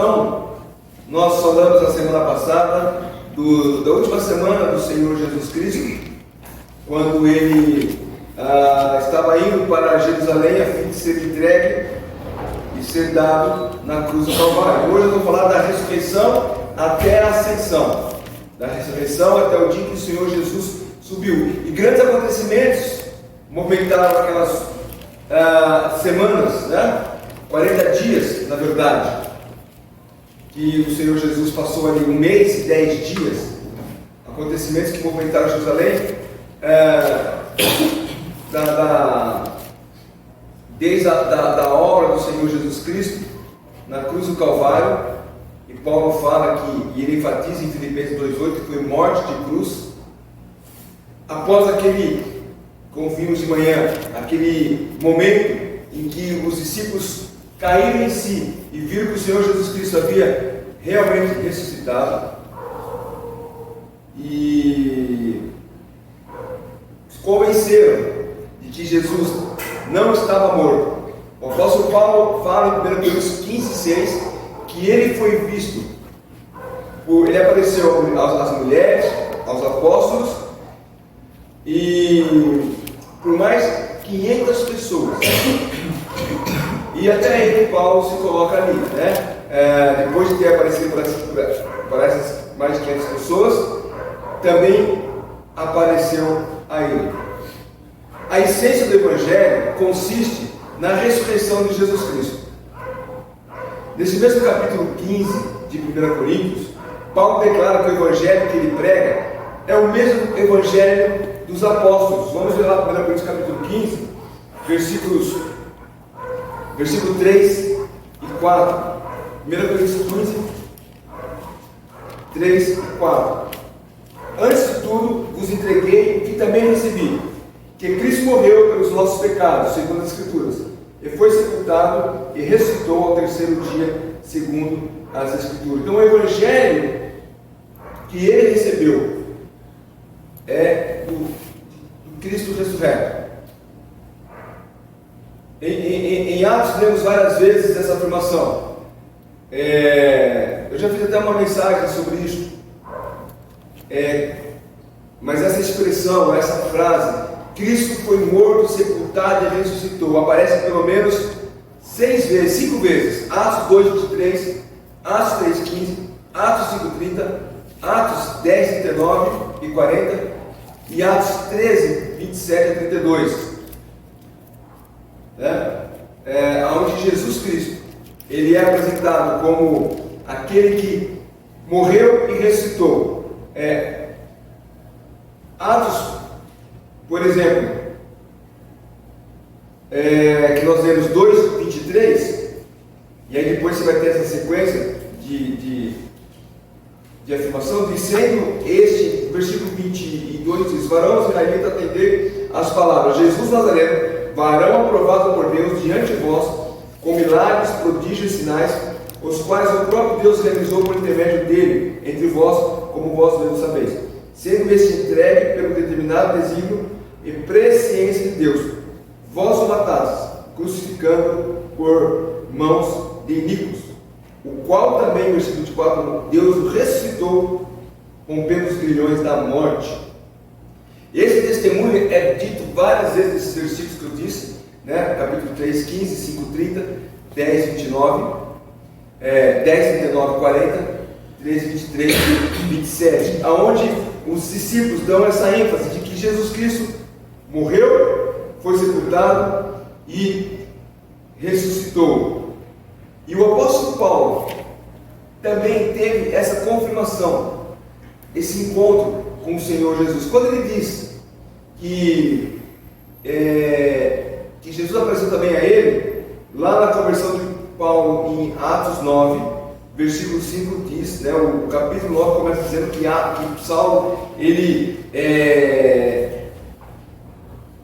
Então, nós falamos na semana passada da última semana do Senhor Jesus Cristo, quando Ele estava indo para Jerusalém a fim de ser entregue e ser dado na cruz do Calvário. Hoje eu vou falar da ressurreição até a ascensão, da ressurreição até o dia que o Senhor Jesus subiu. E grandes acontecimentos movimentaram aquelas semanas, né? 40 dias, na verdade, que o Senhor Jesus passou ali 1 mês e 10 dias. Acontecimentos que movimentaram Jerusalém, desde a obra do Senhor Jesus Cristo na cruz do Calvário. E Paulo fala que, e ele enfatiza em Filipenses 2,8, que foi morte de cruz. Após aquele, como vimos de manhã, aquele momento em que os discípulos caíram em si e viram que o Senhor Jesus Cristo havia realmente ressuscitado, e convenceram de que Jesus não estava morto. O apóstolo Paulo fala em 1 Coríntios 15:6 que ele foi visto, ele apareceu às mulheres, aos apóstolos e por mais 500 pessoas. E até aí Paulo se coloca ali, né? Depois de ter aparecido para essas mais de 500 pessoas, também apareceu a ele. A essência do Evangelho consiste na ressurreição de Jesus Cristo. Nesse mesmo capítulo 15 de 1 Coríntios, Paulo declara que o Evangelho que ele prega é o mesmo Evangelho dos apóstolos. Vamos ver lá 1 Coríntios capítulo 15, versículo 3 e 4. 1 Coríntios 15, 3 e 4. Antes de tudo, vos entreguei o que também recebi, que Cristo morreu pelos nossos pecados, segundo as Escrituras, e foi sepultado e ressuscitou ao terceiro dia, segundo as Escrituras. Então, o Evangelho que ele recebeu é do Cristo ressurreto. Em Atos, lemos várias vezes essa afirmação. Eu já fiz até uma mensagem sobre isso. Mas essa expressão, essa frase, Cristo foi morto, sepultado e ressuscitou, aparece pelo menos 5 vezes. Atos 2:23, Atos 3:15, Atos 5:30, Atos 10:39 e 40 e Atos 13:27 a 32. Onde Jesus Cristo ele é apresentado como aquele que morreu e ressuscitou. Atos, por exemplo, que nós lemos 2:23, e aí depois você vai ter essa sequência de afirmação, dizendo este, versículo 22 diz: varão israelita, atendei as palavras, Jesus Nazareno, varão aprovado por Deus diante de vós, com milagres, prodígios e sinais, os quais o próprio Deus realizou por intermédio dele, entre vós, como vós mesmos sabeis, sendo este entregue pelo determinado desígnio e presciência de Deus, vós o matastes, crucificando por mãos de iníquos, o qual também, versículo 24, Deus o ressuscitou, rompendo os grilhões da morte. Esse testemunho é dito várias vezes nesses versículos que eu disse, né? Capítulo 3, 15, 5:30, 10, 29, 10, 39, 40, 13, 23, 27, aonde os discípulos dão essa ênfase de que Jesus Cristo morreu, foi sepultado e ressuscitou. E o apóstolo Paulo também teve essa confirmação, esse encontro com o Senhor Jesus, quando ele diz que Jesus apareceu também a ele, lá na conversão de Paulo em Atos 9, versículo 5 diz, né, o capítulo 9 começa dizendo que Saulo, ele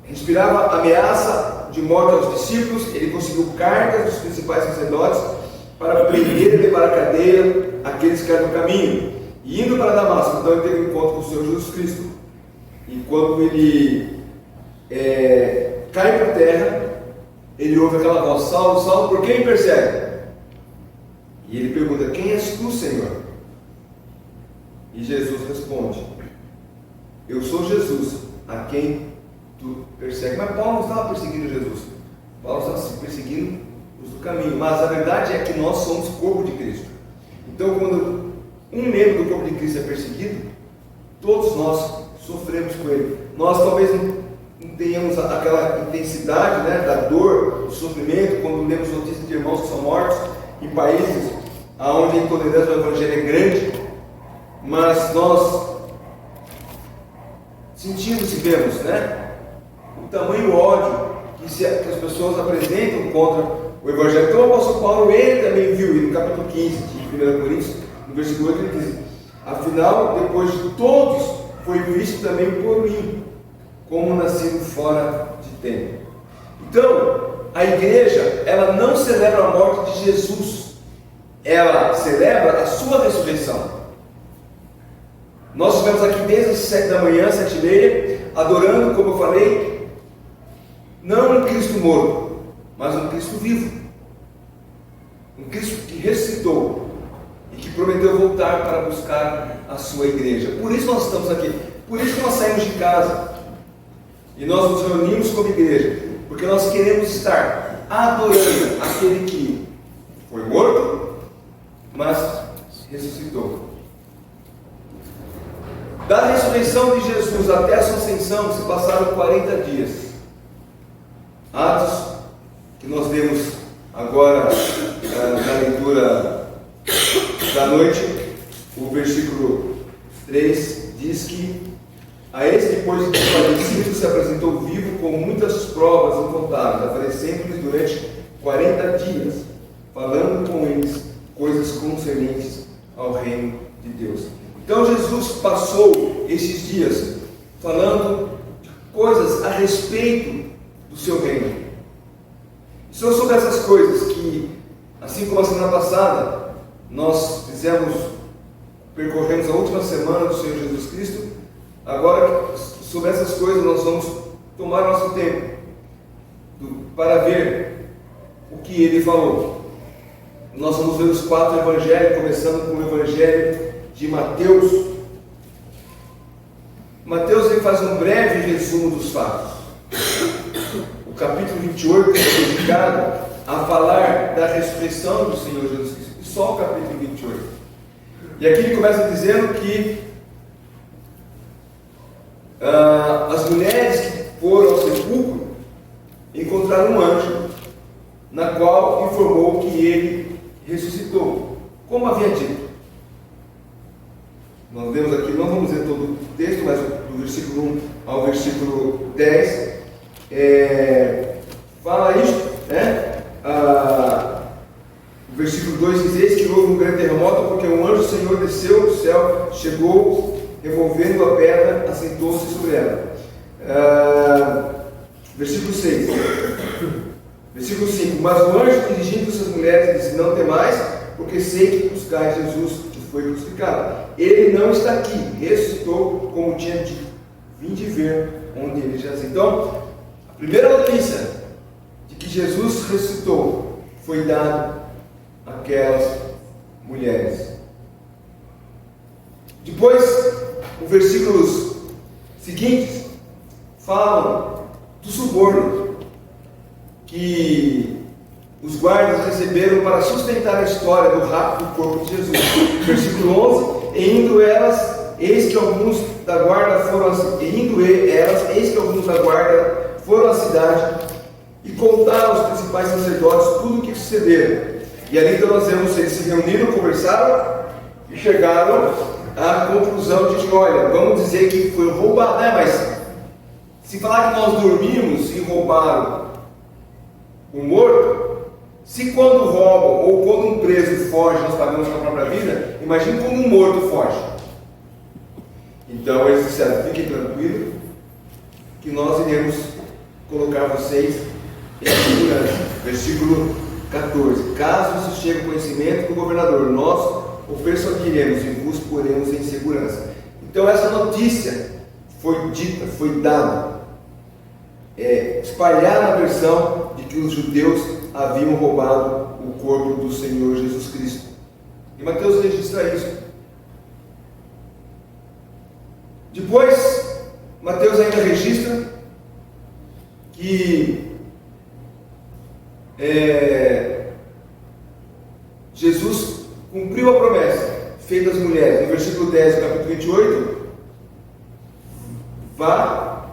respirava ameaça de morte aos discípulos, ele conseguiu cartas dos principais sacerdotes para prender e levar à cadeia aqueles que eram no caminho. E indo para Damasco, então ele teve um encontro com o Senhor Jesus Cristo. E quando ele cai por terra, ele ouve aquela voz: Saulo, Saulo, por que me persegue? E ele pergunta: quem és tu, Senhor? E Jesus responde: eu sou Jesus, a quem tu persegues. Mas Paulo não estava perseguindo Jesus, Paulo estava perseguindo os do caminho. Mas a verdade é que nós somos corpo de Cristo. Então, quando um membro do corpo de Cristo é perseguido, todos nós sofremos com ele. Nós talvez não tenhamos aquela intensidade, né, da dor, do sofrimento, quando lemos notícias de irmãos que são mortos em países onde a intolerância ao Evangelho é grande, mas nós sentimos e vemos, né, o tamanho ódio que as pessoas apresentam contra o Evangelho. Então o apóstolo Paulo, ele também viu, e no capítulo 15 de 1 Coríntios, no versículo 8, ele diz: afinal, depois de todos, foi visto também por mim, como nascido fora de tempo. Então, a igreja, ela não celebra a morte de Jesus, ela celebra a sua ressurreição. Nós estivemos aqui desde as 7 da manhã, 7h30, adorando, como eu falei, não um Cristo morto, mas um Cristo vivo, um Cristo que ressuscitou e que prometeu voltar para buscar a sua igreja. Por isso nós estamos aqui, por isso nós saímos de casa e nós nos reunimos como igreja, porque nós queremos estar adorando aquele que foi morto, mas ressuscitou. Da ressurreição de Jesus até a sua ascensão se passaram 40 dias. Atos, que nós lemos agora na leitura da noite, o versículo 3 diz que a esse, depois de falecido, se apresentou vivo com muitas provas incontáveis, aparecendo-lhes durante 40 dias, falando com eles coisas concernentes ao reino de Deus. Então Jesus passou esses dias falando de coisas a respeito do seu reino. São sobre essas coisas que, assim como a semana passada, nós percorremos a última semana do Senhor Jesus Cristo. Agora, sobre essas coisas, nós vamos tomar nosso tempo para ver o que ele falou. Nós vamos ver os 4 evangelhos, começando com o evangelho de Mateus. Mateus, ele faz um breve resumo dos fatos. O capítulo 28 é dedicado a falar da ressurreição do Senhor Jesus Cristo. Só o capítulo 28. E aqui ele começa dizendo que as mulheres que foram ao sepulcro encontraram um anjo, na qual informou que ele ressuscitou, como havia dito. Nós vemos aqui, não vamos ler todo o texto, mas do versículo 1 ao versículo 10 fala isso, né? O versículo 2 diz: eis que houve um grande terremoto, porque um anjo do Senhor desceu do céu, chegou, revolvendo a pedra, assentou-se sobre ela. Versículo 6. Versículo 5: mas o anjo, dirigindo-se às mulheres, disse: não temais, porque sei que buscais Jesus, que foi crucificado. Ele não está aqui, ressuscitou, como tinha dito. Vinde ver onde ele jazia. Então, a primeira notícia de que Jesus ressuscitou foi dada àquelas mulheres. Depois, os versículos seguintes falam do suborno que os guardas receberam para sustentar a história do rapto do corpo de Jesus. Versículo 11: e indo elas, eis que alguns da guarda foram à cidade e contaram aos principais sacerdotes tudo o que sucedera. E ali então nós vemos, eles se reuniram, conversaram e chegaram à conclusão de que, olha, vamos dizer que foi roubado, né? Mas se falar que nós dormimos e roubaram o morto, se quando roubam ou quando um preso foge nós pagamos com a própria vida, imagine quando um morto foge. Então eles disseram: fiquem tranquilos, que nós iremos colocar vocês em segurança. Versículo 14: caso isso chegue ao conhecimento do governador, nós o persuadiremos e vos poremos em segurança. Então essa notícia foi dita, foi dada, espalhada a versão de que os judeus haviam roubado o corpo do Senhor Jesus Cristo. E Mateus registra isso. Depois, Mateus ainda registra que Jesus cumpriu a promessa feita às mulheres. No versículo 10 do capítulo 28, vá,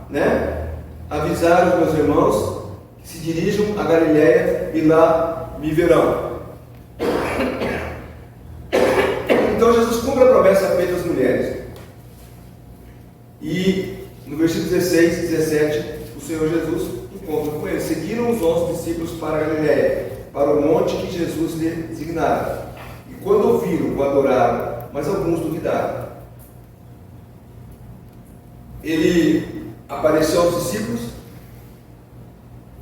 avisar os meus irmãos que se dirijam a Galiléia e lá me verão. Então Jesus cumpre a promessa feita às mulheres. E no versículo 16 e 17, o Senhor Jesus encontra com eles. Seguiram os 11 discípulos para a Galiléia, para o monte que Jesus lhe designara. E quando ouviram, o adoraram, mas alguns duvidaram. Ele apareceu aos discípulos,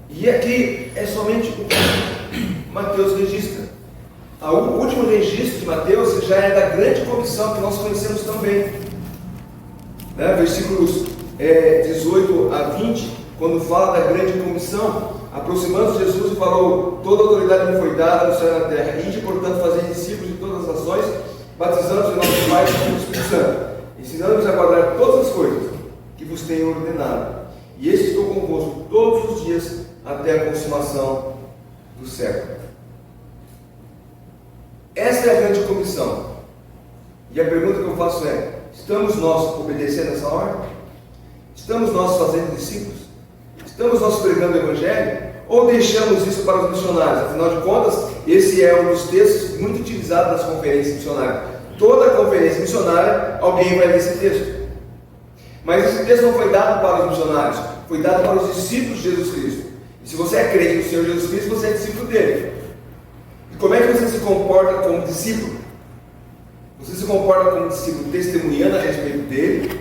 e aqui é somente o que Mateus registra. O último registro de Mateus já é da grande comissão que nós conhecemos também. Versículos 18 a 20, quando fala da grande comissão, aproximando-se Jesus e falou: toda a autoridade me foi dada no céu e na terra, ide, portanto, fazer discípulos de todas as nações, batizando-os em nome do Pai e do Espírito Santo, ensinando-os a guardar todas as coisas que vos tenho ordenado. E eis que estou convosco todos os dias até a consumação do século. Essa é a grande comissão. E a pergunta que eu faço é: estamos nós obedecendo essa ordem? Estamos nós fazendo discípulos? Estamos nós pregando o Evangelho? Ou deixamos isso para os missionários? Afinal de contas, esse é um dos textos muito utilizados nas conferências missionárias. Toda conferência missionária, alguém vai ler esse texto. Mas esse texto não foi dado para os missionários, foi dado para os discípulos de Jesus Cristo. E se você é crente no Senhor Jesus Cristo, você é discípulo dele. E como é que você se comporta como discípulo? Você se comporta como discípulo testemunhando a respeito dele?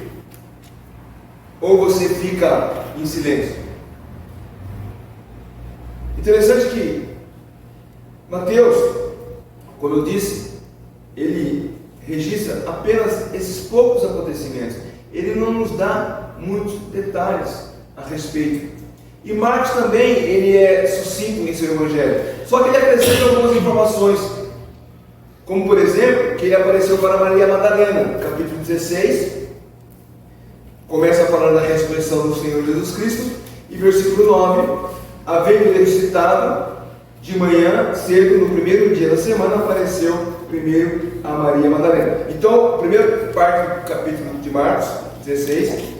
Ou você fica em silêncio? Interessante que Mateus, como eu disse, ele registra apenas esses poucos acontecimentos. Ele não nos dá muitos detalhes a respeito. E Marcos também, ele é sucinto em seu evangelho. Só que ele acrescenta algumas informações. Como, por exemplo, que ele apareceu para Maria Madalena, capítulo 16. Começa falando da ressurreição do Senhor Jesus Cristo. E versículo 9: havendo ressuscitado, de manhã, cedo, no primeiro dia da semana, apareceu primeiro a Maria Madalena. Então, a primeira parte do capítulo de Marcos 16,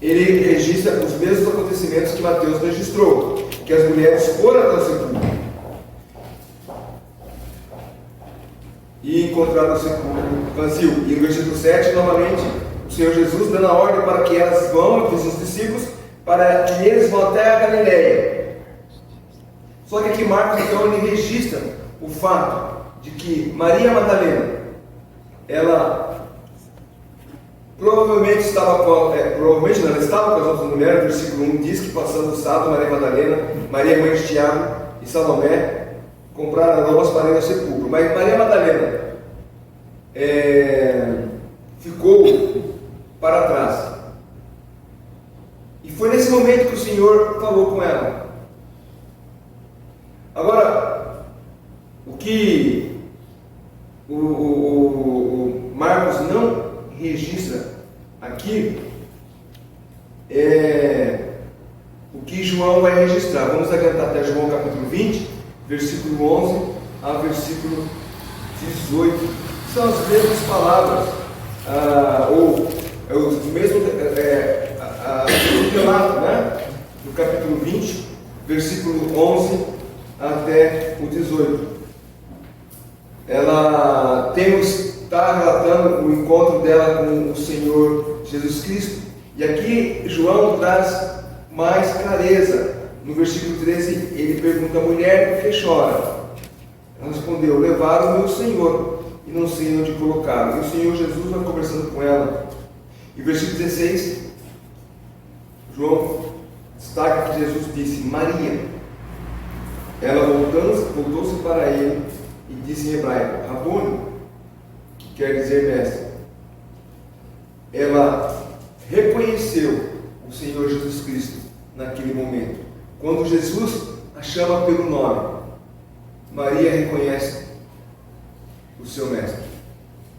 ele registra os mesmos acontecimentos que Mateus registrou, que as mulheres foram até o sepulcro e encontraram o sepulcro vazio. E no versículo 7, novamente, o Senhor Jesus dando a ordem para que elas vão, diz os discípulos, para que eles vão até a Galiléia. Só que aqui Marcos, então, ele registra o fato de que Maria Madalena, ela provavelmente estava com as outras mulheres. O versículo 1 diz que, passando o sábado, Maria Madalena, Maria mãe de Tiago e Salomé compraram aromas para ir ao sepulcro. Mas Maria Madalena ficou para trás. E foi nesse momento que o Senhor falou com ela. Agora, o que o Marcos não registra aqui é o que João vai registrar. Vamos adiantar até João capítulo 20, versículo 11 a versículo 18. São as mesmas palavras, ou o mesmo relato, do capítulo 20, versículo 11 até o 18. Ela está relatando o encontro dela com o Senhor Jesus Cristo. E aqui João traz mais clareza. No versículo 13, ele pergunta: mulher, por que chora? Ela respondeu: levaram o meu Senhor e não sei onde colocaram. E o Senhor Jesus vai conversando com ela. E versículo 16, João destaca que Jesus disse: Maria. Ela voltou-se para ele e disse em hebraico: Rabone, que quer dizer mestre. Ela reconheceu o Senhor Jesus Cristo naquele momento. Quando Jesus a chama pelo nome, Maria reconhece o seu mestre.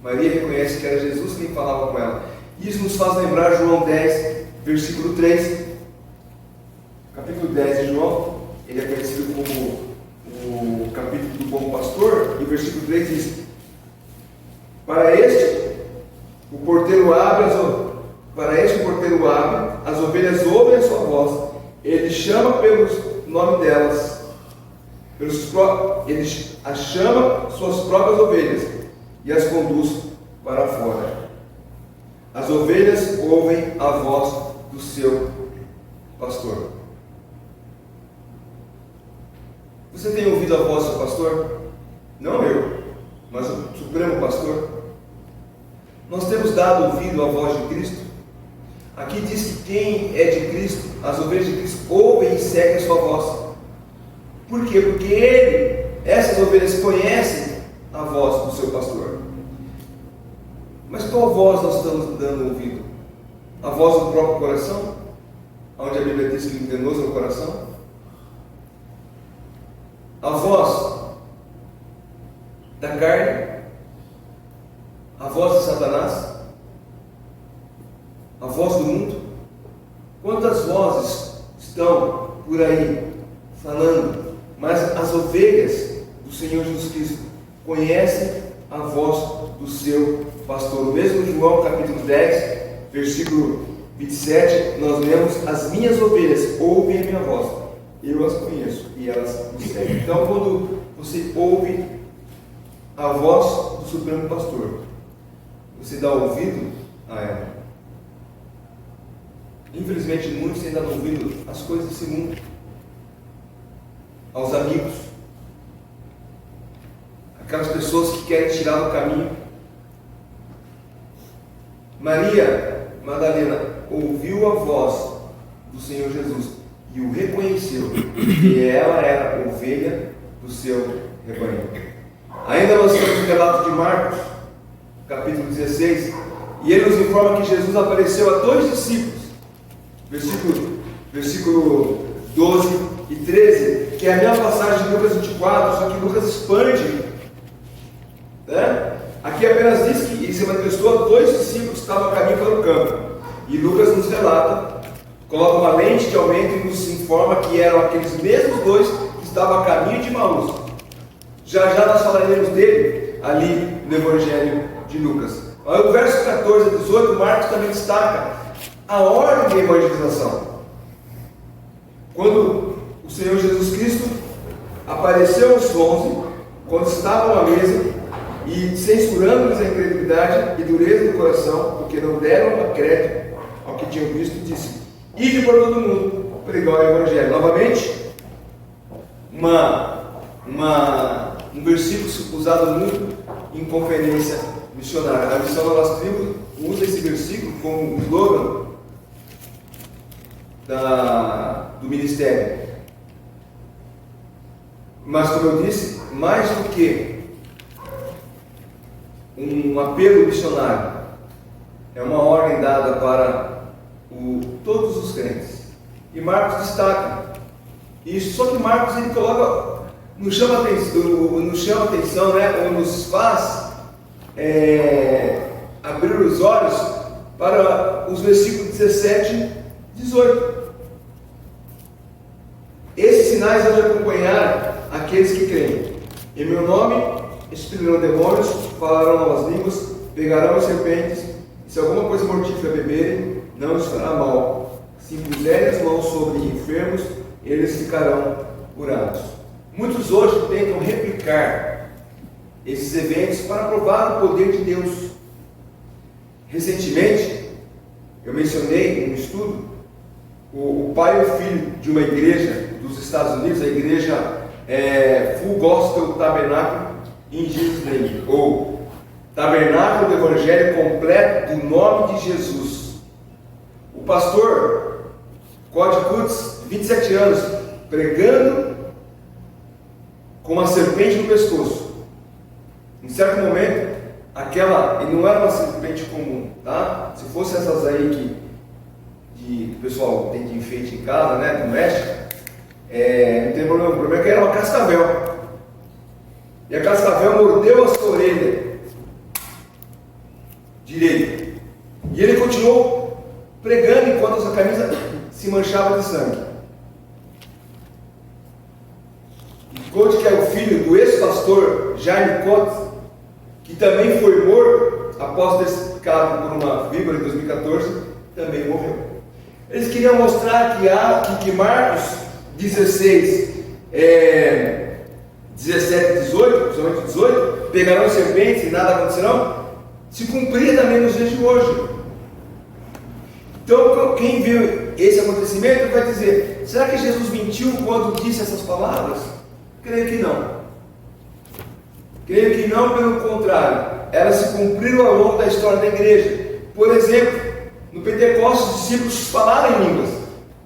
Maria reconhece que era Jesus quem falava com ela. Isso nos faz lembrar João 10, versículo 3. Capítulo 10 de João, ele é conhecido como o capítulo do bom pastor, e o versículo 3 diz: Para este o porteiro abre, as ovelhas ouvem a sua voz, ele chama pelo nome delas, ele as chama suas próprias ovelhas e as conduz para fora. As ovelhas ouvem a voz do seu pastor. Você tem ouvido a voz do seu pastor? Não eu, mas o Supremo Pastor. Nós temos dado ouvido à voz de Cristo. Aqui diz que quem é de Cristo, as ovelhas de Cristo, ouvem e seguem a sua voz. Por quê? Porque essas ovelhas conhecem a voz do seu pastor. Mas qual voz nós estamos dando ouvido? A voz do próprio coração? Onde a Bíblia diz que o enganoso é o coração? A voz da carne? A voz de Satanás? A voz do mundo? Quantas vozes estão por aí falando? Mas as ovelhas do Senhor Jesus Cristo conhecem a voz do seu pastor. O mesmo João capítulo 10, versículo 27, nós lemos: As minhas ovelhas ouvem a minha voz, eu as conheço e elas me seguem. Então, quando você ouve a voz do Supremo Pastor, você dá ouvido a ela. Infelizmente, muitos têm dado ouvido às coisas desse mundo, aos amigos, aquelas pessoas que querem tirar do caminho. Maria Madalena ouviu a voz do Senhor Jesus e o reconheceu, que ela era ovelha do seu rebanho. Ainda nós temos o relato de Marcos, capítulo 16, e ele nos informa que Jesus apareceu a 2 discípulos, versículo 12 e 13, que é a mesma passagem de Lucas 24, só que Lucas expande, né? Aqui apenas diz que ele se manifestou a 2 discípulos que estavam a caminho para o campo, e Lucas nos relata, coloca uma lente de aumento e nos informa que eram aqueles mesmos 2 que estavam a caminho de Emaús. Já já nós falaremos dele ali no Evangelho de Lucas. Mas o verso 14 a 18, Marcos também destaca a ordem de evangelização. Quando o Senhor Jesus Cristo apareceu aos 11, quando estavam à mesa, e censurando-lhes a incredulidade e dureza do coração, porque não deram crédito ao que tinham visto, disse: Ide por todo mundo, pregar o Evangelho. Novamente, um versículo usado muito em conferência missionária. A Missão Novas Tribos usa esse versículo como um slogan do ministério. Mas, como eu disse, mais do que um apelo missionário, é uma ordem dada para todos os crentes. E Marcos destaca isso. Só que Marcos ele coloca, nos chama atenção, né, ou nos faz abrir os olhos para os versículos 17 e 18. Esses sinais hão de acompanhar aqueles que creem. Em meu nome expelirão demônios, falarão novas línguas, pegarão as serpentes, e se alguma coisa mortífera beberem, não lhes fará mal. Se impuserem as mãos sobre enfermos, eles ficarão curados. Muitos hoje tentam replicar esses eventos para provar o poder de Deus. Recentemente, eu mencionei em um estudo o pai e o filho de uma igreja dos Estados Unidos, a igreja Full Gospel Tabernacle em Jesus Name, ou Tabernáculo do Evangelho Completo do Nome de Jesus. O pastor Cody Kutz, 27 anos, pregando com uma serpente no pescoço. Em certo momento, e não era uma serpente comum, tá? Se fosse essas aí que o pessoal tem de enfeite em casa, né, doméstica, não tem problema. O problema é que era uma cascavel. e a cascavel mordeu a sua orelha direita. E ele continuou pregando enquanto a sua camisa se manchava de sangue. E conte que é o filho do ex-pastor Jaime Cotes, que também foi morto após ter sido picado por uma víbora em 2014, também morreu. Eles queriam mostrar que Marcos 16, 17 e 18, principalmente 18, pegarão serpentes e nada acontecerão, se cumpria também nos dias de hoje. Então, quem viu esse acontecimento vai dizer: será que Jesus mentiu quando disse essas palavras? Creio que não. Creio que não, pelo contrário, elas se cumpriram ao longo da história da igreja. Por exemplo, no Pentecostes, os discípulos falaram em línguas.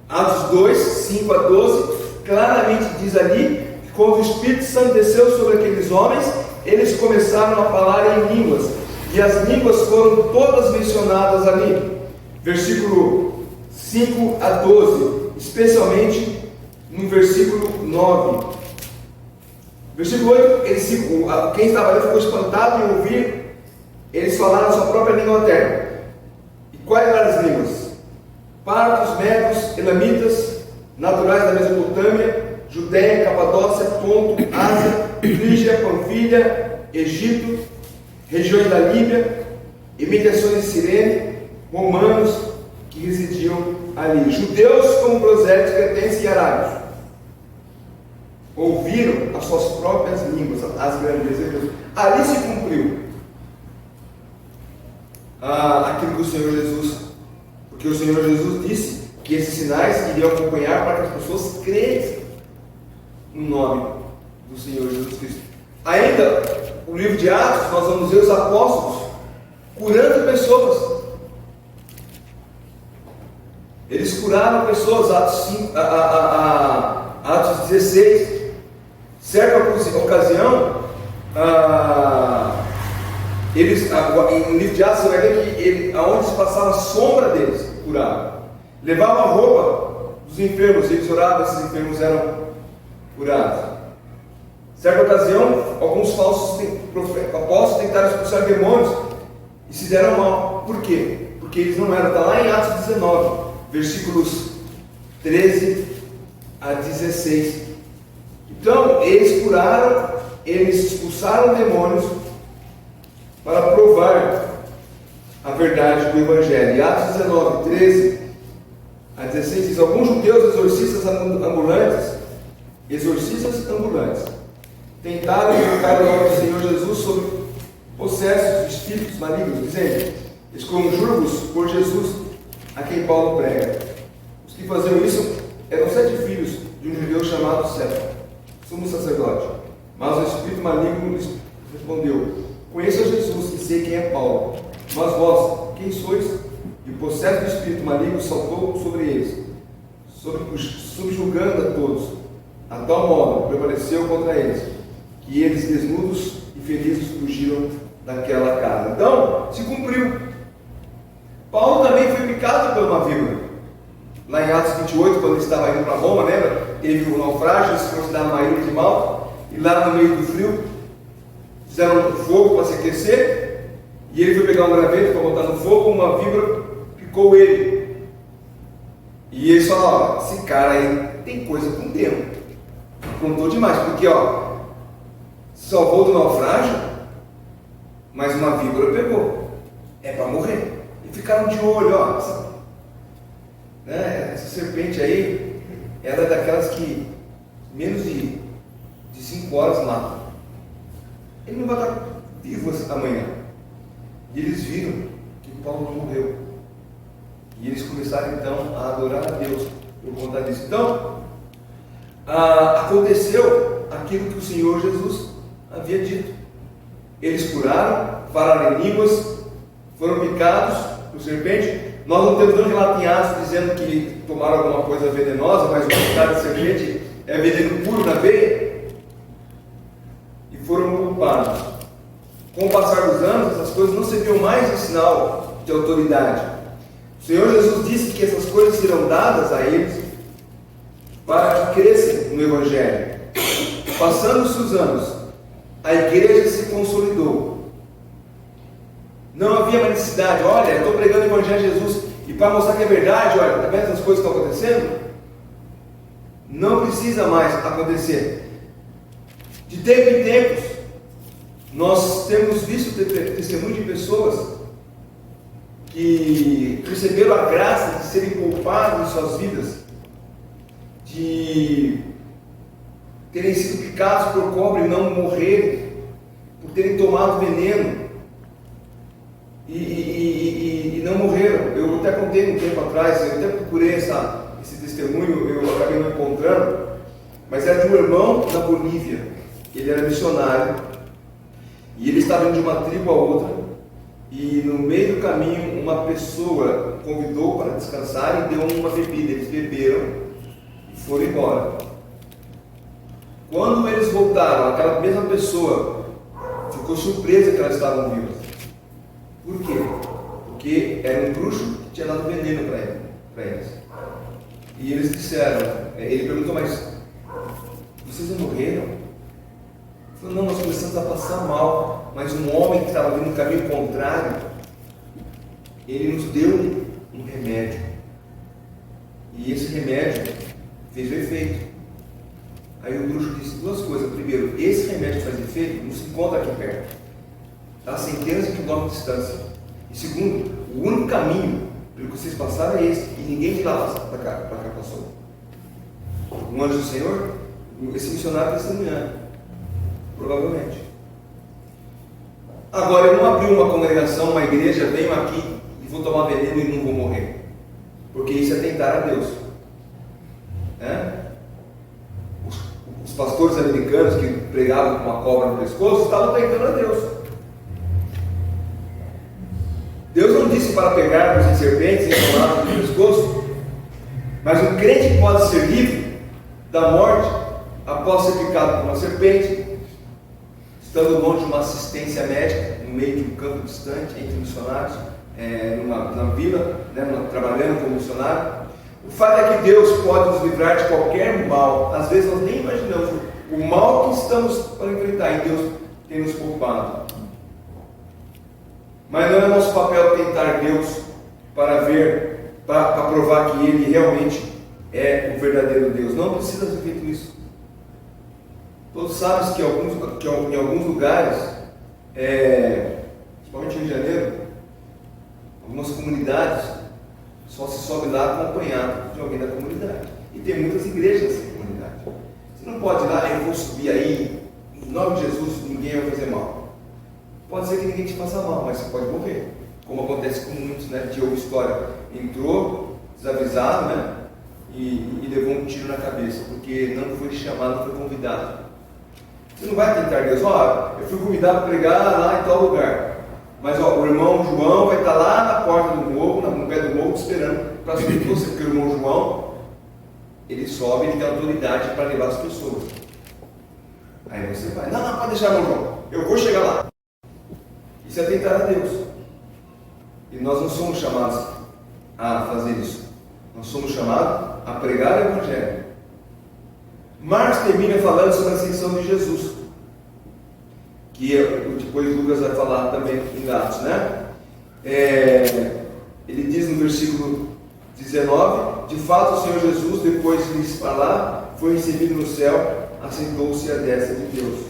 Atos 2, 5 a 12, claramente diz ali que quando o Espírito Santo desceu sobre aqueles homens, eles começaram a falar em línguas. E as línguas foram todas mencionadas ali. Versículo 5 a 12, especialmente no versículo 9. Versículo 8, quem estava ali ficou espantado em ouvir eles falaram a sua própria língua materna. E quais eram as línguas? Partos, medos, elamitas, naturais da Mesopotâmia, Judéia, Capadócia, Ponto, Ásia, Frígia, Panfilha, Egito, regiões da Líbia, imediações de Cirene, romanos que residiam ali, judeus como prosélitos, cretenses e arábios. Ouviram as suas próprias línguas, as grandezas de Deus. Ali se cumpriu aquilo que o Senhor Jesus, porque o Senhor Jesus disse que esses sinais iriam acompanhar para que as pessoas cresçam no nome do Senhor Jesus Cristo. Ainda, o livro de Atos, nós vamos ver os apóstolos curando pessoas. Eles curaram pessoas, Atos 16. Certa ocasião, no livro de Atos, você vai ver que aonde se passava a sombra deles, curavam. Levavam a roupa dos enfermos, eles oravam, esses enfermos eram curados. Certa ocasião, alguns falsos apóstolos tentaram expulsar demônios e se deram mal. Por quê? Porque eles não eram. Está lá em Atos 19, versículos 13 a 16. Então, eles curaram, eles expulsaram demônios para provar a verdade do Evangelho. E Atos 19, 13 a 16 diz: alguns judeus exorcistas ambulantes, tentaram invocar o nome do Senhor Jesus sobre possessos de espíritos malignos, dizendo: esconjuro-vos por Jesus, a quem Paulo prega. Os que faziam isso eram 7 filhos de um judeu chamado Cefo, sumo sacerdote. Mas o espírito maligno lhes respondeu: conheço a Jesus e sei quem é Paulo, mas vós, quem sois? E o possesso do espírito maligno saltou sobre eles, subjugando a todos, a tal modo prevaleceu contra eles, que eles, desnudos e felizes, fugiram daquela casa. Então, se cumpriu. Paulo também foi picado por uma víbora. Lá em Atos 28, quando ele estava indo para Roma, lembra? Teve um naufrágio, se considerava uma ilha de Malta, e lá no meio do frio, fizeram um fogo para se aquecer, e ele foi pegar um graveto para botar no fogo, uma víbora picou ele. E eles falaram: esse cara aí tem coisa com Deus, aprontou demais, porque se salvou do naufrágio, mas uma víbora pegou, é para morrer. E ficaram de olho, essa serpente aí, ela é daquelas que menos de 5 horas mata. Ele não vai estar vivo amanhã. E eles viram que Paulo não morreu. E eles começaram então a adorar a Deus por conta disso. Então, aconteceu aquilo que o Senhor Jesus havia dito. Eles curaram, falaram em línguas, foram picados por serpente. Nós não temos nenhum relato em Atos dizendo que tomaram alguma coisa venenosa, mas o picado de serpente é veneno puro na veia. E foram culpados. Com o passar dos anos, essas coisas não serviam mais de sinal de autoridade. O Senhor Jesus disse que essas coisas serão dadas a eles para que cresçam no Evangelho. Passando-se os anos, a igreja se consolidou. Não havia mais necessidade, olha, eu estou pregando o Evangelho de Jesus, e para mostrar que é verdade, olha, está vendo essas coisas que estão acontecendo? Não precisa mais acontecer. De tempo em tempos, nós temos visto testemunho de pessoas que receberam a graça de serem poupadas em suas vidas, de terem sido picados por cobra e não morrerem, por terem tomado veneno e não morreram. Eu até contei um tempo atrás, eu até procurei esse testemunho, eu acabei não encontrando, mas era de um irmão na Bolívia. Ele era missionário e ele estava indo de uma tribo a outra, e no meio do caminho uma pessoa convidou para descansar e deu uma bebida. Eles beberam e foram embora. Quando eles voltaram, aquela mesma pessoa ficou surpresa que elas estavam vivas. Por quê? Porque era um bruxo que tinha dado veneno para eles. E eles disseram, ele perguntou, mas vocês não morreram? Ele falou, não, nós começamos a passar mal, mas um homem que estava vindo no caminho contrário, ele nos deu um remédio. E esse remédio fez o efeito. Aí o bruxo disse duas coisas. Primeiro, esse remédio que faz efeito não se encontra aqui perto, está a centenas de quilômetros de distância. E segundo, o único caminho pelo que vocês passaram é esse, e ninguém de lá para cá passou. Um anjo do Senhor, esse missionário está testemunhando, provavelmente. Agora, eu não abri uma congregação, uma igreja, venho aqui e vou tomar veneno e não vou morrer, porque isso é tentar a Deus. Os pastores americanos que pregavam com uma cobra no pescoço estavam tentando a Deus. Deus não disse para pegarmos em serpentes e enrolados no pescoço, mas um crente pode ser livre da morte após ser picado por uma serpente, estando longe de uma assistência médica, no meio de um campo distante, entre missionários, na vila, trabalhando como missionário. O fato é que Deus pode nos livrar de qualquer mal. Às vezes nós nem imaginamos o mal que estamos para enfrentar, e Deus tem nos poupado. Mas não é nosso papel tentar Deus para provar que Ele realmente é o verdadeiro Deus. Não precisa ser feito isso. Todos sabem que em alguns lugares, principalmente no Rio de Janeiro, algumas comunidades só se sobe lá acompanhado de alguém da comunidade. E tem muitas igrejas nessa comunidade. Você não pode ir lá, eu vou subir aí, em nome de Jesus, ninguém vai fazer mal. Pode ser que ninguém te faça mal, mas você pode morrer. Como acontece com muitos, de outra história. Entrou, desavisado, e levou um tiro na cabeça, porque não foi chamado, não foi convidado. Você não vai tentar Deus, eu fui convidado para pregar lá em tal lugar. Mas o irmão João vai estar lá na porta do morro, no pé do morro, te esperando para subir com você, porque o irmão João, ele sobe, ele tem autoridade para levar as pessoas. Aí você vai, não, pode deixar, irmão João, eu vou chegar lá. Isso é tentar a Deus. E nós não somos chamados a fazer isso. Nós somos chamados a pregar o Evangelho. Marcos termina falando sobre a ascensão de Jesus, que depois Lucas vai falar também em Atos, ele diz no versículo 19: de fato o Senhor Jesus, depois de lhes falar, foi recebido no céu, assentou-se à destra de Deus.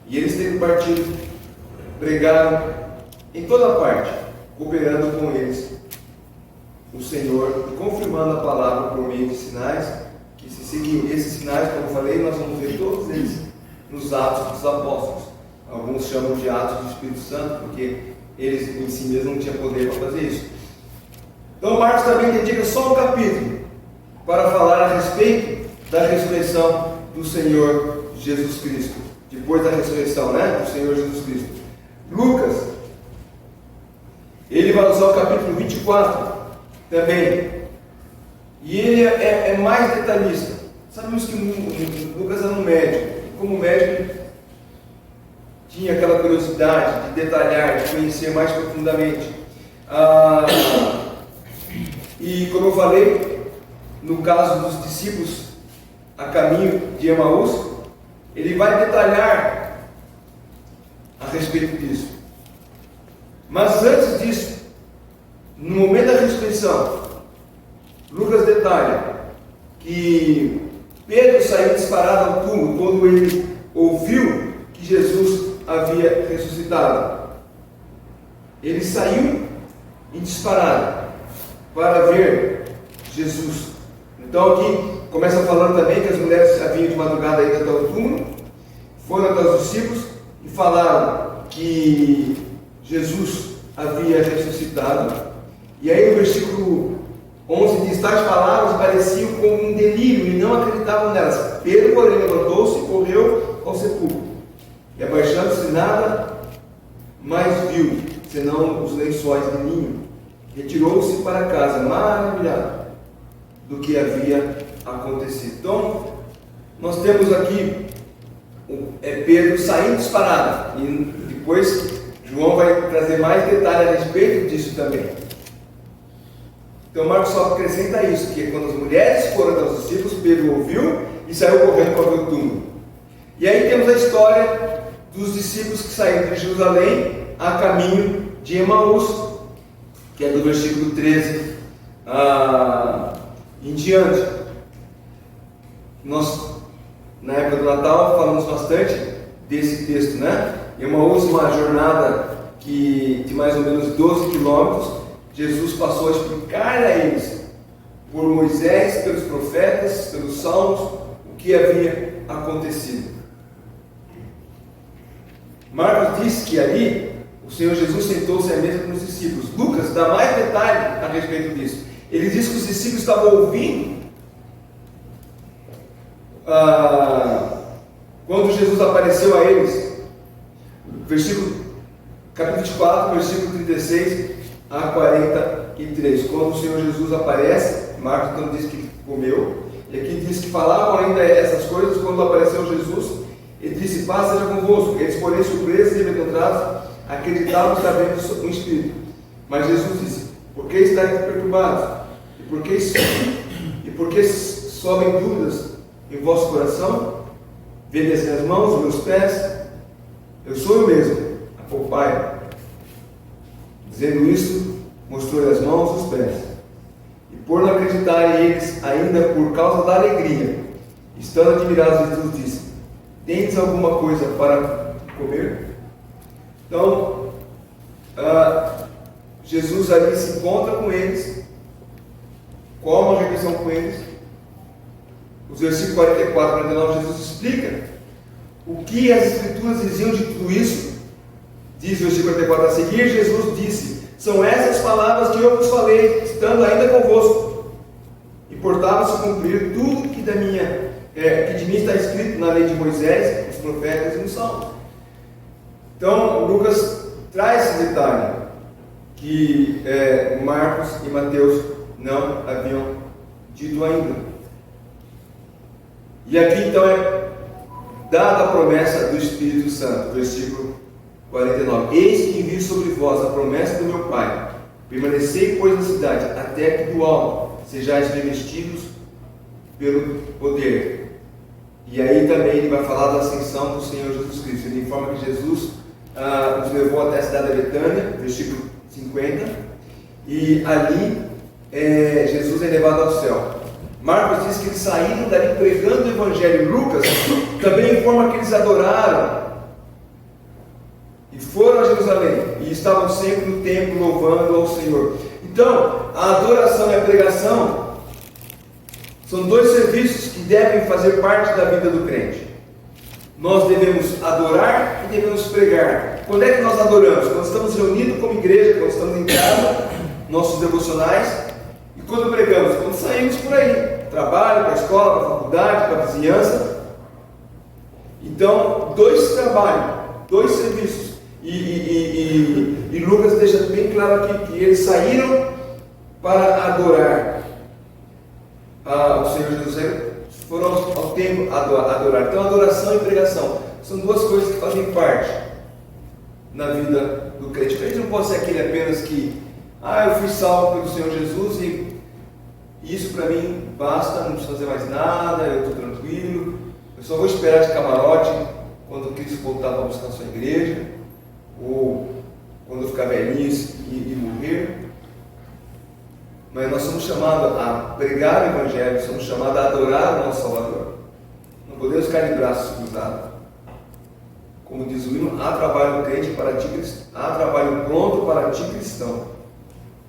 E eles tendo partido, pregaram em toda parte, cooperando com eles o Senhor e confirmando a palavra por meio de sinais que se seguiam. Esses sinais, como eu falei, nós vamos ver todos eles nos Atos dos Apóstolos. Alguns chamam de Atos do Espírito Santo, porque eles em si mesmos não tinham poder para fazer isso. Então Marcos também dedica só um capítulo para falar a respeito da ressurreição do Senhor Jesus Cristo, depois da ressurreição, do Senhor Jesus Cristo. Lucas, ele vai usar o capítulo 24 também, e ele é mais detalhista. Sabemos que Lucas era um médico, e como médico tinha aquela curiosidade de detalhar, de conhecer mais profundamente. E como eu falei, no caso dos discípulos a caminho de Emaús, ele vai detalhar respeito disso. Mas antes disso, no momento da ressurreição, Lucas detalha que Pedro saiu disparado ao túmulo quando ele ouviu que Jesus havia ressuscitado. Ele saiu em disparado para ver Jesus. Então aqui começa falando também que as mulheres haviam de madrugada ido até o túmulo, foram até os discípulos e falaram que Jesus havia ressuscitado. E aí no versículo 11 diz: tais palavras pareciam como um delírio e não acreditavam nelas. Pedro, porém, levantou-se e correu ao sepulcro. E abaixando-se, nada mais viu, senão os lençóis de linho. Retirou-se para casa, maravilhado do que havia acontecido. Então, nós temos aqui Pedro saindo disparado. E depois João vai trazer mais detalhes a respeito disso também. Então Marcos só acrescenta isso, que quando as mulheres foram aos discípulos, Pedro ouviu e saiu correndo para ver o túmulo. E aí temos a história dos discípulos que saíram de Jerusalém a caminho de Emaús, que é do versículo 13 em diante. Nós, na época do Natal, falamos bastante desse texto, né? Emaús, uma jornada de mais ou menos 12 quilômetros. Jesus passou a explicar a eles, por Moisés, pelos profetas, pelos salmos, o que havia acontecido. Marcos diz que ali o Senhor Jesus sentou-se à mesa com os discípulos. Lucas dá mais detalhe a respeito disso. Ele diz que os discípulos estavam ouvindo quando Jesus apareceu a eles. Capítulo 24, versículo 36 a 43. Quando o Senhor Jesus aparece, Marcos então diz que comeu, e aqui diz que falavam ainda essas coisas quando apareceu Jesus. Ele disse: paz seja convosco. Eles, porém, surpresos e amedrontados, acreditavam estar vendo um Espírito. Mas Jesus disse: por que estáis perturbados? E por que sobem dúvidas em vosso coração? Vede as minhas mãos, os meus pés, eu sou eu mesmo. O Pai, dizendo isso, mostrou-lhe as mãos e os pés. E por não acreditarem eles, ainda por causa da alegria, estando admirados, Jesus disse: tendes alguma coisa para comer? Então, Jesus ali se encontra com eles, come uma refeição com eles. Os versículos 44 e 49, Jesus explica o que as Escrituras diziam de tudo isso. Diz o versículo 44: a seguir Jesus disse: são essas palavras que eu vos falei, estando ainda convosco. Importava-se cumprir tudo que de mim está escrito na lei de Moisés, nos profetas e nos salmos. Então Lucas traz esse detalhe que Marcos e Mateus não haviam dito ainda. E aqui então é dada a promessa do Espírito Santo, versículo 49. Eis que envio sobre vós a promessa do meu Pai. Permanecei, pois, na cidade, até que do alto sejais revestidos pelo poder. E aí também ele vai falar da ascensão do Senhor Jesus Cristo. Ele informa que Jesus nos levou até a cidade de Betânia, versículo 50, e ali Jesus é levado ao céu. Marcos diz que eles saíram dali pregando o Evangelho. Lucas também informa que eles adoraram e foram a Jerusalém e estavam sempre no templo louvando ao Senhor. Então, a adoração e a pregação são dois serviços que devem fazer parte da vida do crente. Nós devemos adorar e devemos pregar. Quando é que nós adoramos? Quando estamos reunidos como igreja, quando estamos em casa, nossos devocionais. E quando pregamos? Quando saímos por aí, trabalho, para a escola, para a faculdade, para a vizinhança. Então, dois trabalhos, dois serviços. E Lucas deixa bem claro aqui que eles saíram para adorar o Senhor Jesus, foram ao templo adorar. Então, adoração e pregação são duas coisas que fazem parte na vida do crente. A gente não pode ser aquele apenas que eu fui salvo pelo Senhor Jesus e isso para mim basta, não preciso fazer mais nada, eu estou tranquilo, eu só vou esperar de camarote quando Cristo voltar para buscar a sua igreja. ou quando eu ficar velhinho e morrer. Mas nós somos chamados a pregar o Evangelho, somos chamados a adorar o nosso Salvador. Não podemos ficar de braços cruzados. Como diz o hino, há trabalho crente para ti cristão, há trabalho pronto para ti cristão.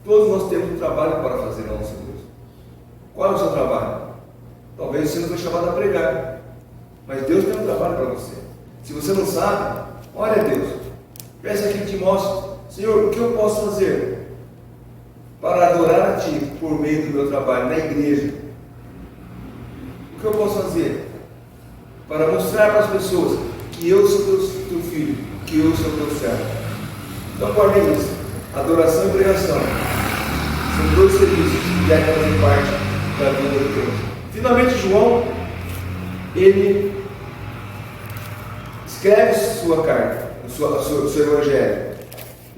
Todos nós temos um trabalho para fazer ao nosso Deus. Qual é o seu trabalho? Talvez você não foi chamado a pregar, mas Deus tem um trabalho para você. Se você não sabe, olha a Deus, peça que Ele te mostre: Senhor, o que eu posso fazer para adorar a Ti por meio do meu trabalho na igreja? O que eu posso fazer para mostrar para as pessoas que eu sou teu filho, que eu sou teu servo? Então, guardem isso: adoração e pregação são dois serviços que devem fazer parte da vida de Deus. Finalmente, João, ele escreve sua carta, seu evangelho.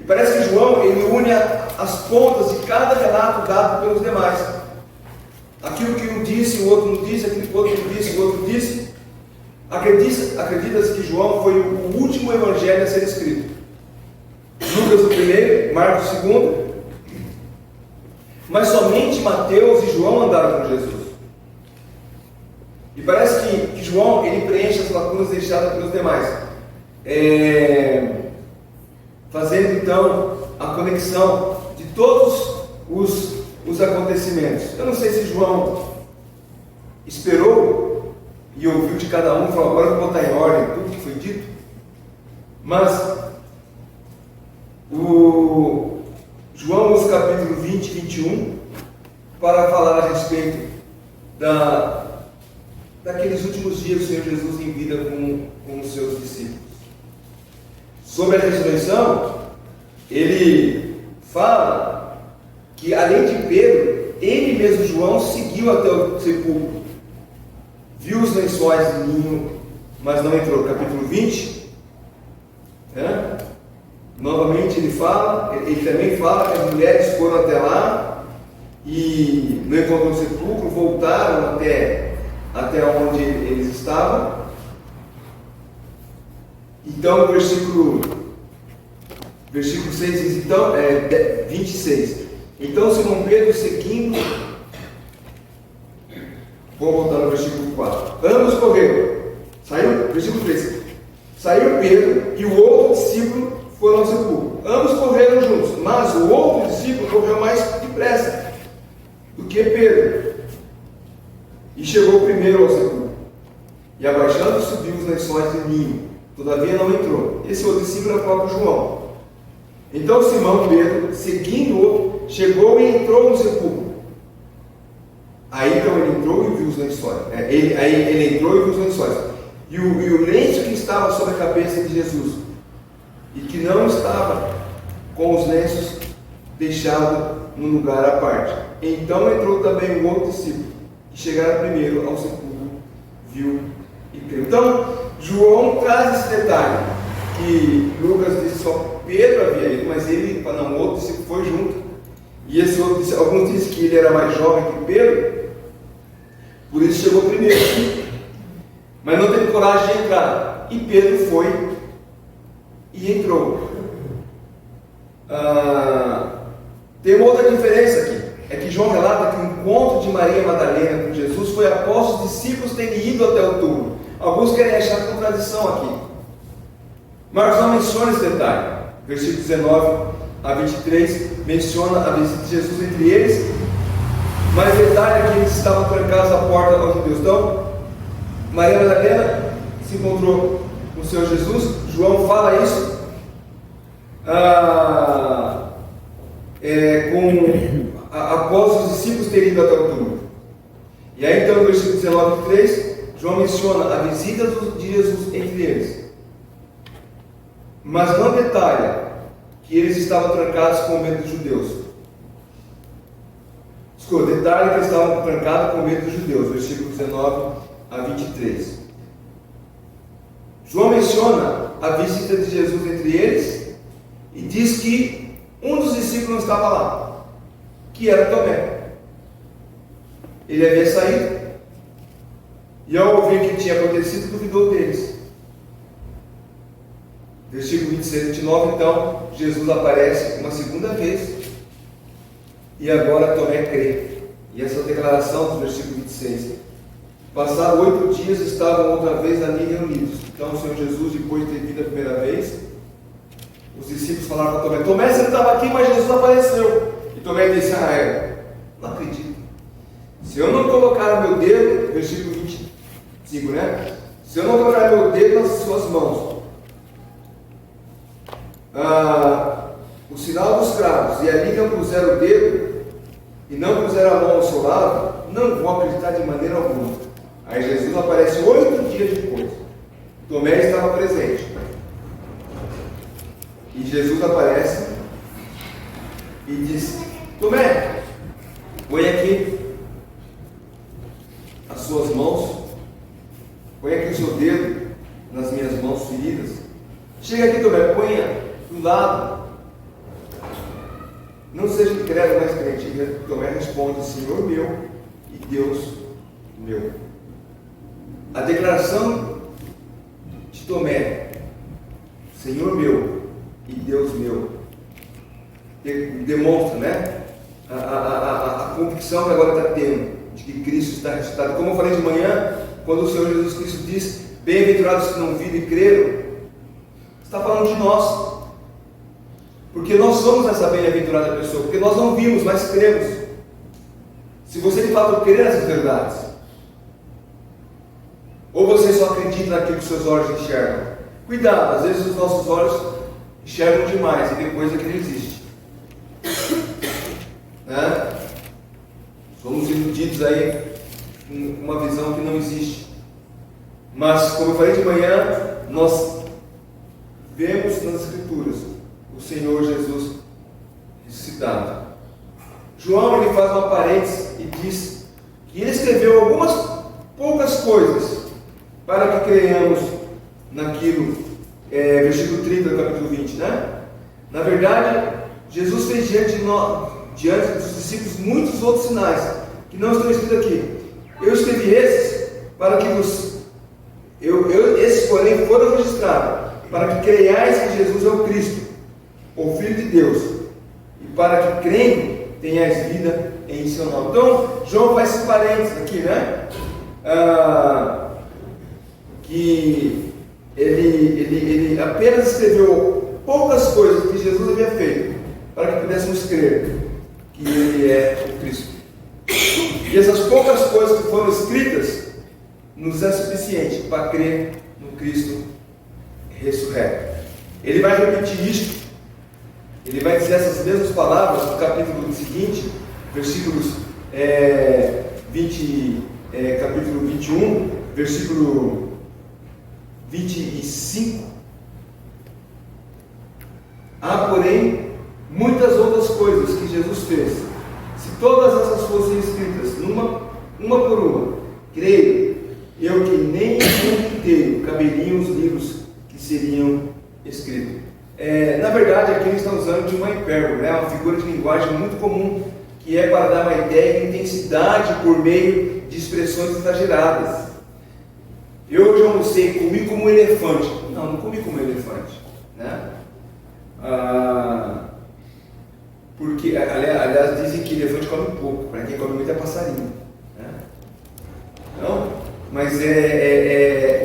E parece que João, ele une as pontas de cada relato dado pelos demais. Aquilo que um disse, o outro não disse; aquilo que o outro disse, o outro disse. Acredita-se que João foi o último evangelho a ser escrito. Lucas o primeiro, Marcos o segundo. Mas somente Mateus e João andaram com Jesus. E parece que João, ele preenche as lacunas deixadas pelos demais, fazendo então a conexão de todos os acontecimentos. Eu não sei se João esperou e ouviu de cada um e falou: agora eu vou botar em ordem tudo que foi dito. Mas o João usa o capítulo 20 e 21 para falar a respeito daqueles últimos dias do Senhor Jesus em vida com os seus discípulos. Sobre a ressurreição, ele fala que, além de Pedro, ele mesmo, João, seguiu até o sepulcro, viu os lençóis de linho, mas não entrou. Capítulo 20, novamente ele também fala que as mulheres foram até lá e não encontraram o sepulcro, voltaram até onde eles estavam. Então, versículo 6 diz, 26. Então Simão Pedro, seguindo, vou voltar no versículo 4. Ambos correram. Versículo 3. Saiu Pedro e o outro discípulo foram ao sepulcro. Ambos correram juntos, mas o outro discípulo correu mais depressa do que Pedro, e chegou primeiro ao sepulcro. E abaixando, subiu os lençóis de linho. Todavia não entrou. Esse outro discípulo é o próprio João. Então Simão Pedro, seguindo-o, chegou e entrou no sepulcro. Aí então ele entrou e viu os lençóis. Ele entrou e viu os lençóis. E o lenço que estava sobre a cabeça de Jesus, e que não estava com os lenços deixado no lugar à parte. Então entrou também um outro discípulo, que chegara primeiro ao sepulcro, viu e creu. Então, João traz esse detalhe, que Lucas disse só Pedro havia ido, mas ele, não, o outro discípulo foi junto. E esse outro discípulo, alguns dizem que ele era mais jovem que Pedro, por isso chegou primeiro, mas não teve coragem de entrar. E Pedro foi e entrou. Tem uma outra diferença aqui, é que João relata que o encontro de Maria Madalena com Jesus foi após os discípulos terem ido até o túmulo. Alguns querem achar contradição aqui. Marcos não menciona esse detalhe. Versículo 19 a 23 menciona a visita de Jesus entre eles, mas o detalhe é que eles estavam trancados à porta aos judeus. Então, Maria Madalena se encontrou com o Senhor Jesus. João fala isso após os discípulos terem ido até o túmulo. E aí então no versículo 19 e 3, João menciona a visita de Jesus entre eles, mas não detalha que eles estavam trancados com medo dos judeus. Detalhe que eles estavam trancados com medo dos judeus, versículo 19 a 23. João menciona a visita de Jesus entre eles e diz que um dos discípulos não estava lá, que era Tomé. Ele havia saído e, ao ouvir o que tinha acontecido, duvidou deles. Versículo 26 e 29, então, Jesus aparece uma segunda vez, e agora Tomé crê. E essa declaração do versículo 26. Passaram 8 dias, estavam outra vez ali reunidos. Então o Senhor Jesus, depois de ter vindo a primeira vez, os discípulos falaram para Tomé: Tomé, você estava aqui, mas Jesus apareceu. E Tomé disse: não acredito. Se eu não colocar o meu dedo, versículo 25, né? Se eu não colocar o meu dedo nas suas mãos, o sinal dos cravos, e ali não puser o dedo, e não puser a mão ao seu lado, não vou acreditar de maneira alguma. Aí Jesus aparece 8 dias depois. Tomé estava presente. E Jesus aparece e diz: Tomé, põe aqui as suas mãos, põe aqui o seu dedo nas minhas mãos feridas. Chega aqui, Tomé, ponha do lado. Não seja incrédulo, mas crente. E Tomé responde: Senhor meu e Deus meu. A declaração de Tomé, Senhor meu e Deus meu, demonstra, né, a convicção que agora está tendo de que Cristo está ressuscitado. Como eu falei de manhã, quando o Senhor Jesus Cristo diz: bem-aventurados que não viram e creram, está falando de nós, porque nós somos essa bem-aventurada pessoa, porque nós não vimos, mas cremos. Se você de fato crê nessas verdades, ou você só acredita naquilo que os seus olhos enxergam? Cuidado, às vezes os nossos olhos enxergam demais e depois aquilo não existe, né? Somos iludidos aí com uma visão que não existe. Mas, como eu falei de manhã, nós vemos nas Escrituras o Senhor Jesus ressuscitado. João, ele faz uma parêntese e diz que ele escreveu algumas poucas coisas para que creiamos naquilo, versículo 30 do capítulo 20, né? Na verdade, Jesus fez diante dos discípulos muitos outros sinais que não estão escritos aqui. Eu escrevi esses para que esses, porém, foram registrados para que creiais que Jesus é o Cristo, o Filho de Deus, e para que crendo tenhais vida em seu nome. Então, João faz esses parênteses aqui, né? Que ele apenas escreveu poucas coisas que Jesus havia feito para que pudéssemos crer que Ele é o Cristo. E essas poucas coisas que foram escritas nos é suficiente para crer no Cristo ressurreto. Ele vai repetir isto, ele vai dizer essas mesmas palavras no capítulo seguinte, versículos capítulo 21, versículo 25. Há, porém, muitas outras coisas que Jesus fez. Se todas essas fossem escritas, uma por uma, creio eu que nem o mundo inteiro caberiam os livros que seriam escritos. Na verdade, aqui eles estão usando de uma hipérbole, né? Uma figura de linguagem muito comum, que é para dar uma ideia de intensidade por meio de expressões exageradas. Eu hoje almocei, comi como um elefante. Não comi como um elefante, né? Porque, aliás, dizem que elefante come pouco, para quem come muito é passarinho, né? Não, mas o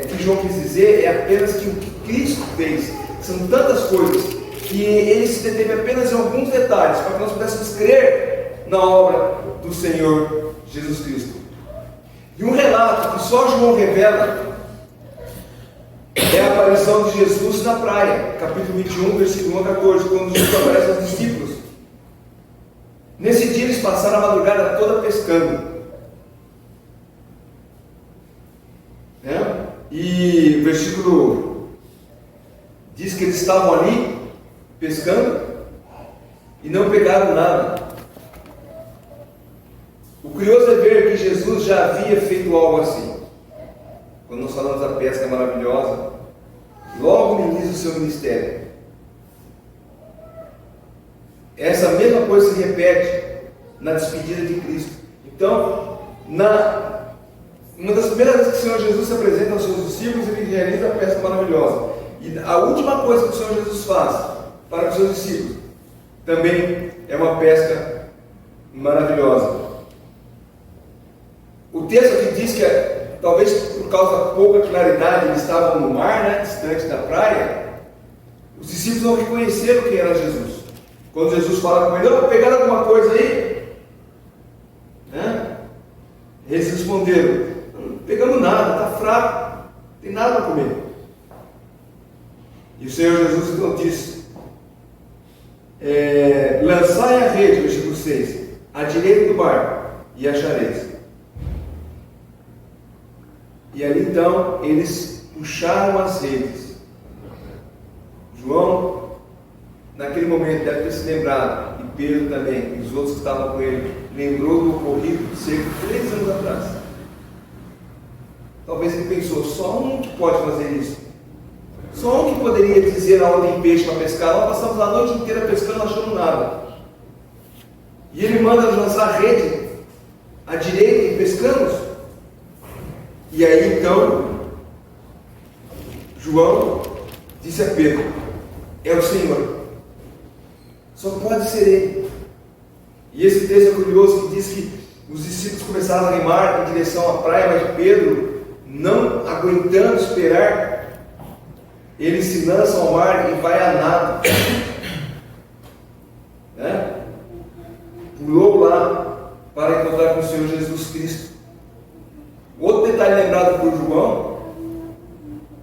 que João quis dizer é apenas que o que Cristo fez são tantas coisas que ele se deteve apenas em alguns detalhes para que nós pudéssemos crer na obra do Senhor Jesus Cristo. E um relato que só João revela é a aparição de Jesus na praia, capítulo 21, versículo 1 a 14, quando Jesus aparece aos discípulos. Nesse dia eles passaram a madrugada toda pescando, né? E o versículo diz que eles estavam ali pescando e não pegaram nada. O curioso é ver que Jesus já havia feito algo assim. Quando nós falamos da pesca maravilhosa, logo no início do seu ministério, essa mesma coisa se repete na despedida de Cristo. Então, uma das primeiras vezes que o Senhor Jesus se apresenta aos seus discípulos, ele realiza a pesca maravilhosa. E a última coisa que o Senhor Jesus faz para os seus discípulos também é uma pesca maravilhosa. O texto aqui diz que, talvez por causa da pouca claridade, eles estavam no mar, né, distante da praia. Os discípulos não reconheceram quem era Jesus. Quando Jesus fala com eles: pegaram alguma coisa aí? Né? Eles responderam: não pegamos nada, está fraco, não tem nada para comer. E o Senhor Jesus então disse: lançai a rede, versículo 6, à direita do barco, e achareis. E ali então eles puxaram as redes. João, naquele momento, deve ter se lembrado, e Pedro também, e os outros que estavam com ele, lembrou do ocorrido de cerca de 3 anos atrás. Talvez ele pensou: só um que pode fazer isso, só um que poderia dizer aonde tem peixe para pescar. Nós passamos a noite inteira pescando, não achamos nada. E ele manda lançar a rede à direita e pescamos. E aí então João disse a Pedro: é o Senhor, só pode ser Ele. E esse texto é curioso, que diz que os discípulos começaram a remar em direção à praia, mas Pedro, não aguentando esperar, ele se lança ao mar e vai a nado, né? Pulou lá para encontrar com o Senhor Jesus Cristo. Outro detalhe lembrado por João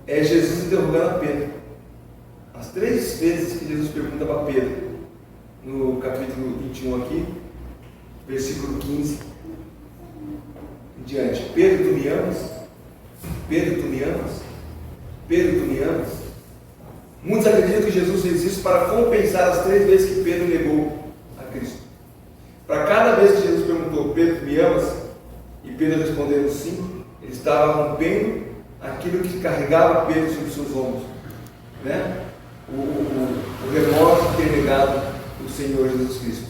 é Jesus interrogando a Pedro. As 3 vezes que Jesus pergunta para Pedro, no capítulo 21 aqui, versículo 15 em diante: Pedro, tu me amas? Pedro, tu me amas? Pedro, tu me amas? Muitos acreditam que Jesus fez isso para compensar as 3 vezes que Pedro negou a Cristo. Para cada vez que Jesus perguntou: Pedro, tu me amas? E Pedro respondendo sim, ele estava rompendo aquilo que carregava Pedro sobre seus ombros, né? O remorso de ter negado o Senhor Jesus Cristo.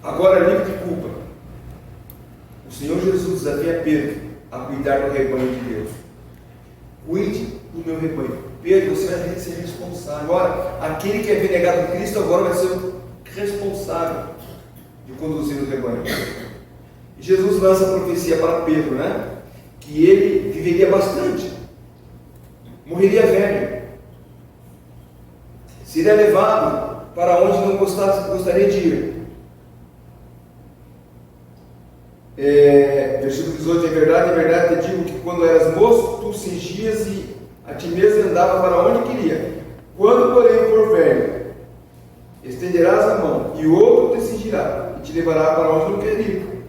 Agora, livre de culpa, o Senhor Jesus desafia Pedro a cuidar do rebanho de Deus. Cuide do meu rebanho. Pedro, você vai ser responsável. Agora, aquele que é renegado de Cristo agora vai ser o responsável de conduzir o rebanho. E Jesus lança a profecia para Pedro, né? Que ele viveria bastante, morreria velho, seria levado para onde não gostaria de ir. Versículo 18: em verdade te digo que quando eras moço, tu cingias e a ti mesmo andava para onde queria. Quando, porém, for velho, estenderás a mão, e outro te cingirá e te levará para onde não quer ir.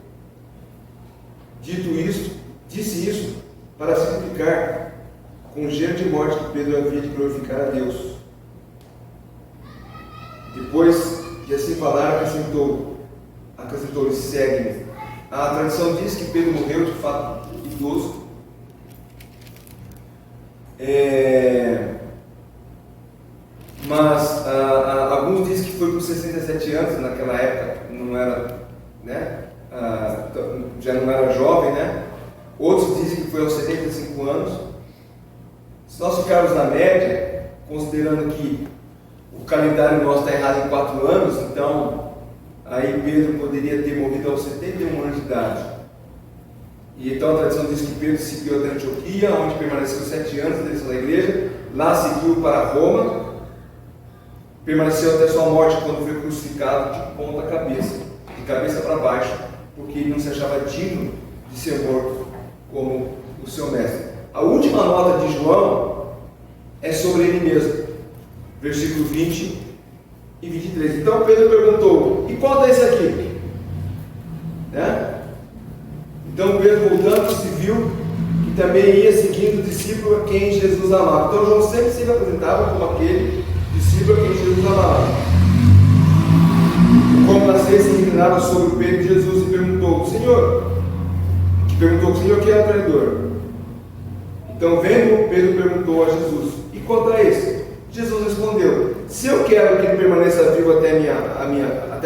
Dito isso, disse isso para significar com o gênero de morte que Pedro havia de glorificar a Deus. Depois de assim falar, acrescentou-lhe: segue-me. A tradição diz que Pedro morreu de fato idoso. Mas alguns dizem que foi com 67 anos, naquela época não era, né? Já não era jovem, né? Outros dizem que foi aos 75 anos. Se nós ficarmos na média, considerando que o calendário nosso está errado em 4 anos, então aí Pedro poderia ter morrido aos 71 anos de idade. E então a tradição diz que Pedro seguiu até Antioquia, onde permaneceu 7 anos dentro da igreja. Lá seguiu para Roma, permaneceu até sua morte, quando foi crucificado de ponta cabeça, de cabeça para baixo, porque ele não se achava digno de ser morto como o seu mestre. A última nota de João é sobre ele mesmo, versículo 20 e 23. Então Pedro perguntou: e qual é esse aqui? Né? Então Pedro, voltando-se, viu que também ia seguindo o discípulo a quem Jesus amava. Então João sempre se apresentava como aquele discípulo a quem Jesus amava. Como nascesse inclinado sobre o peito de Jesus, e perguntou: Senhor, quem é o traidor? Então, vendo, Pedro perguntou a Jesus: e quanto a esse? Jesus respondeu: se eu quero que ele permaneça vivo até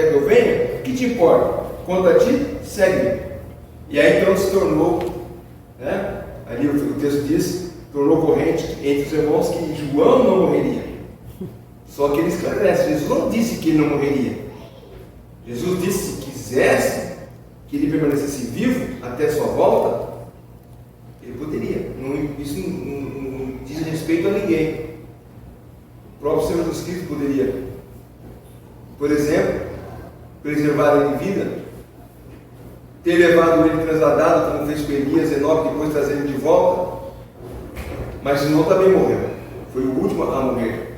que eu venha, que te importa? Quanto a ti, segue-me. E aí então se tornou, né? Ali o texto diz, tornou corrente entre os irmãos que João não morreria. Só que ele esclarece, Jesus não disse que ele não morreria. Jesus disse, se quisesse que ele permanecesse vivo até a sua volta, ele poderia. Isso não diz respeito a ninguém. O próprio Senhor Jesus Cristo poderia, por exemplo, preservar ele em vida, ter levado ele trasladado, como fez com Elias, Enoque, depois trazer ele de volta, mas não também morreu. Foi o último a morrer.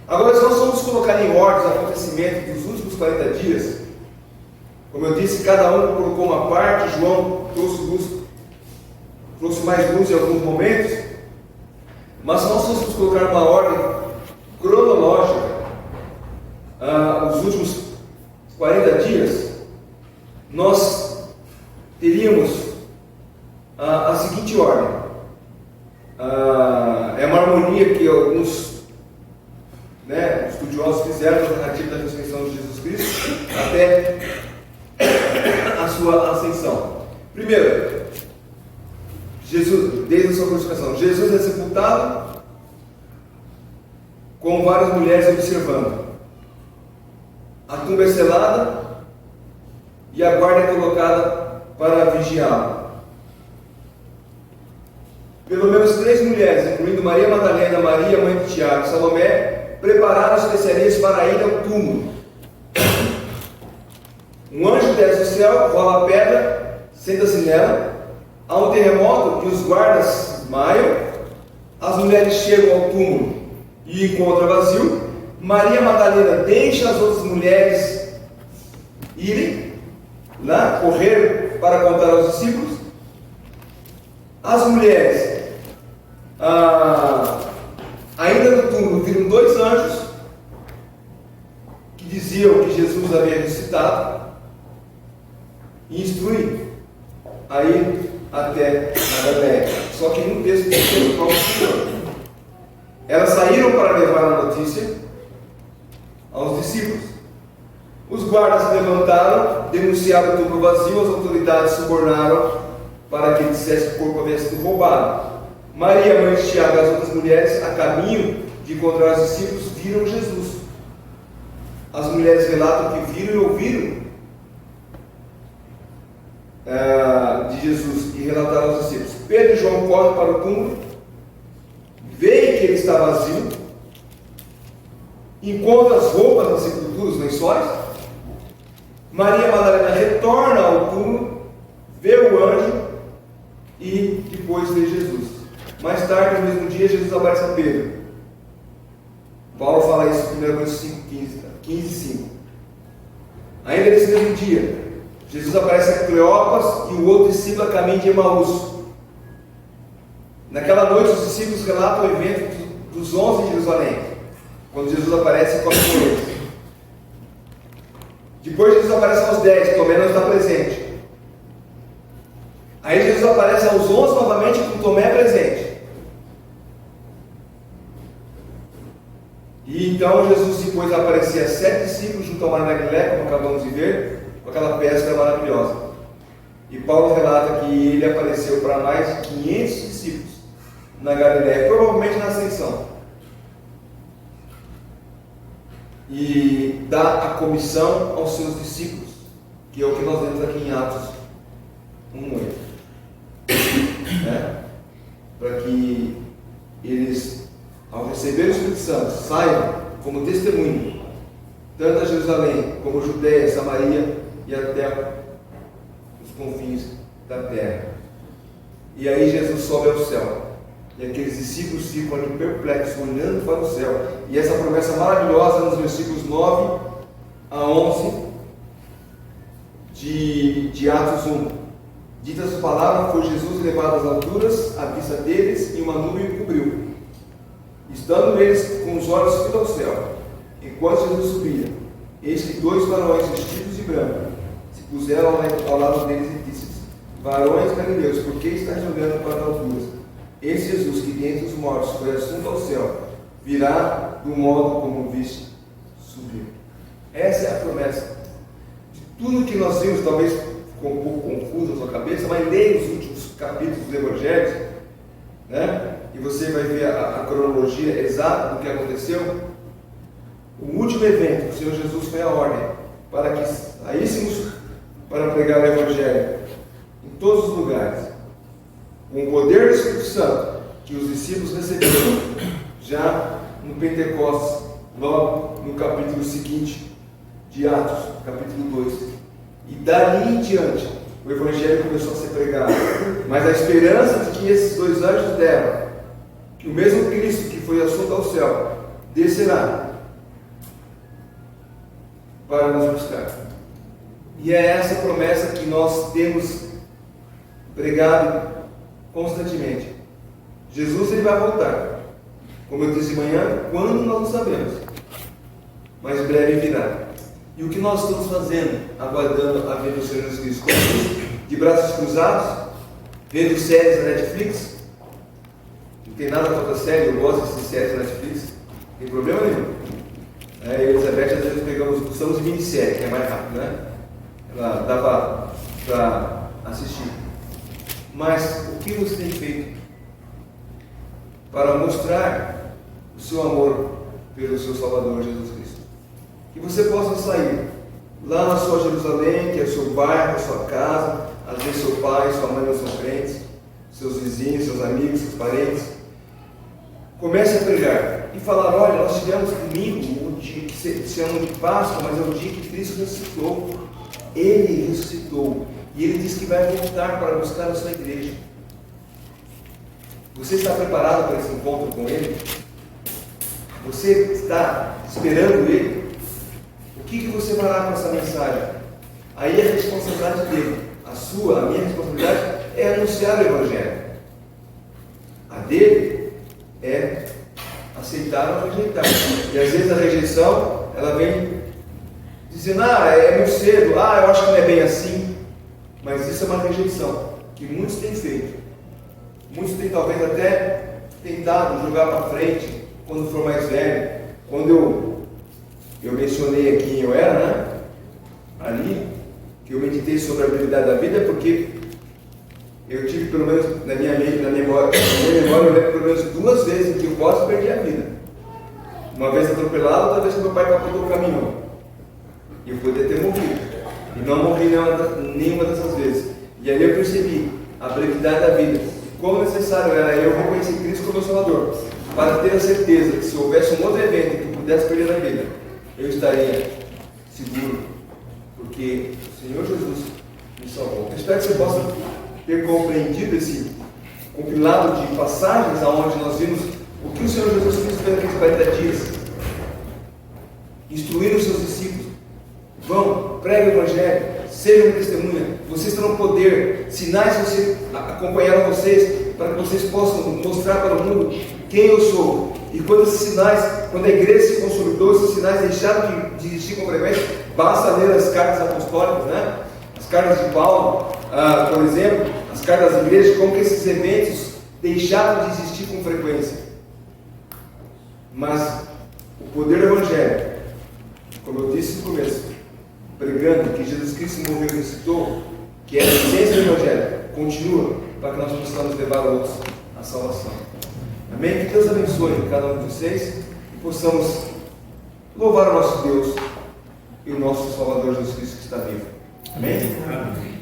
Agora, se nós vamos colocar em ordem os acontecimentos dos últimos 40 dias, como eu disse, cada um colocou uma parte. João trouxe mais luz em alguns momentos, mas se nós fôssemos colocar uma ordem cronológica, os últimos 40 dias, nós teríamos a seguinte ordem. É uma harmonia que alguns estudiosos fizeram da narrativa da ressurreição de Jesus Cristo até a sua ascensão. Primeiro, Jesus, desde a sua crucificação, Jesus é sepultado com várias mulheres observando. A tumba é selada e a guarda é colocada para vigiá-lo. Pelo menos 3 mulheres, incluindo Maria Madalena, Maria, mãe de Tiago e Salomé, prepararam as especiarias para ir ao túmulo. Um anjo desce do céu, rola a pedra, senta-se nela. Há um terremoto e os guardas desmaiam. As mulheres chegam ao túmulo e encontram vazio. Maria Madalena deixa as outras mulheres irem lá, correr para contar aos discípulos. As mulheres, ainda no túmulo, viram 2 anjos que diziam que Jesus havia ressuscitado e instruem a ir até a Galileia. Só que no texto diz o próprio Senhor. Elas saíram para levar a notícia aos discípulos. Os guardas se levantaram, denunciaram o túmulo vazio, as autoridades subornaram para que dissesse que o corpo havia sido roubado. Maria, mãe de Tiago e as outras mulheres, a caminho de encontrar os discípulos, viram Jesus. As mulheres relatam que viram e ouviram de Jesus e relataram aos discípulos. Pedro e João correm para o túmulo, veem que ele está vazio, encontram as roupas na sepultura, os lençóis. Maria Madalena retorna ao túmulo, vê o anjo e depois vê Jesus. Mais tarde, no mesmo dia, Jesus aparece a Pedro. Paulo fala isso em 1 Coríntios 15:5. Ainda nesse mesmo dia, Jesus aparece a Cleopas e o outro discípulo a caminho de Emaús. Naquela noite, os discípulos relatam o evento dos 11 em Jerusalém, quando Jesus aparece e come com eles. Depois, Jesus aparece aos 10, Tomé não está presente. Aí Jesus aparece aos 11 novamente com Tomé presente. E então Jesus depois aparecia a 7 discípulos junto ao mar da Galileia, como acabamos de ver, com aquela pesca maravilhosa. E Paulo relata que ele apareceu para mais de 500 discípulos na Galileia, provavelmente na ascensão. E dá a comissão aos seus discípulos, que é o que nós vemos aqui em Atos 1:8. Para que eles, ao receber o Espírito Santo, saiam como testemunho, tanto a Jerusalém como a Judéia, Samaria e até os confins da terra. E aí Jesus sobe ao céu, e aqueles discípulos ficam ali perplexos, olhando para o céu. E essa promessa maravilhosa nos versículos 9 a 11 de Atos 1. Dita essa palavra, foi Jesus levado às alturas, à vista deles, e uma nuvem o cobriu. Estando eles com os olhos fitos ao céu, enquanto Jesus subia, eis que 2 varões vestidos de branco se puseram ao lado deles e disse: varões galileus, por que estáis olhando para as alturas? Esse Jesus que dentre os mortos foi assunto ao céu, virá do modo como viste subir. Essa é a promessa. De tudo que nós vimos, talvez ficou um pouco confuso na sua cabeça, mas leia os últimos capítulos dos Evangelhos né? E você vai ver a cronologia exata do que aconteceu. O último evento do Senhor Jesus foi a ordem para que saíssemos para pregar o Evangelho em todos os lugares, com o poder do Espírito Santo que os discípulos receberam já no Pentecostes, logo no capítulo seguinte de Atos, capítulo 2. E dali em diante o Evangelho começou a ser pregado, mas a esperança de que esses dois anjos deram, que o mesmo Cristo que foi assunto ao céu descerá para nos buscar. E é essa promessa que nós temos pregado constantemente. Jesus ele vai voltar, como eu disse de manhã, quando nós não sabemos, mas breve virá. E o que nós estamos fazendo, aguardando a vinda do Senhor Jesus Cristo? De braços cruzados, vendo séries na Netflix? Não tem nada contra a série, eu gosto de séries na Netflix, não tem problema nenhum. Eu e a Elizabeth às vezes gostamos de minissérie, que é mais rápido, né? Ela dá para assistir. Mas o que você tem feito para mostrar o seu amor pelo seu Salvador Jesus Cristo? Que você possa sair lá na sua Jerusalém, que é o seu bairro, a sua casa, às vezes seu pai, sua mãe não são crentes, seus vizinhos, seus amigos, seus parentes. Comece a pregar e falar: olha, nós tivemos domingo, o dia que se chama de Páscoa, mas é o dia que Cristo ressuscitou. Ele ressuscitou e Ele diz que vai voltar para buscar a sua igreja. Você está preparado para esse encontro com Ele? Você está esperando Ele? O que você fará com essa mensagem? Aí é a responsabilidade dele. A minha responsabilidade é anunciar o Evangelho. A dele é aceitar ou rejeitar. E às vezes a rejeição, ela vem dizendo: é muito cedo, eu acho que não é bem assim. Mas isso é uma rejeição que muitos têm feito. Muitos têm talvez até tentado jogar para frente quando for mais velho. Quando eu mencionei aqui quem eu era, né? Ali, que eu meditei sobre a habilidade da vida, porque eu tive, pelo menos na minha memória, eu lembro pelo menos 2 vezes em que eu quase perdi a vida. Uma vez atropelado, outra vez que meu pai capotou o caminhão. E eu poderia ter morrido. E não morri nenhuma dessas vezes. E ali eu percebi a brevidade da vida. Como necessário era eu reconhecer Cristo como meu Salvador, para ter a certeza que se houvesse um outro evento que eu pudesse perder na vida, eu estaria seguro, porque o Senhor Jesus me salvou. Eu espero que você possa ter compreendido esse compilado de passagens onde nós vimos o que o Senhor Jesus fez naqueles 40 dias. Instruir os seus discípulos: vão, pregue o Evangelho, sejam testemunha, vocês terão poder, sinais você acompanharão vocês, para que vocês possam mostrar para o mundo quem eu sou. E quando esses sinais, quando a igreja se consolidou, esses sinais deixaram de existir com frequência, basta ler as cartas apostólicas, né? As cartas de Paulo, por exemplo, as cartas das igrejas, como que esses eventos deixaram de existir com frequência. Mas o poder do Evangelho, como eu disse no começo, pregando que Jesus Cristo morreu e ressuscitou, que é a essência do Evangelho, continua para que nós possamos levar outros à salvação. Amém? Que Deus abençoe cada um de vocês e possamos louvar o nosso Deus e o nosso Salvador Jesus Cristo que está vivo. Amém? Amém.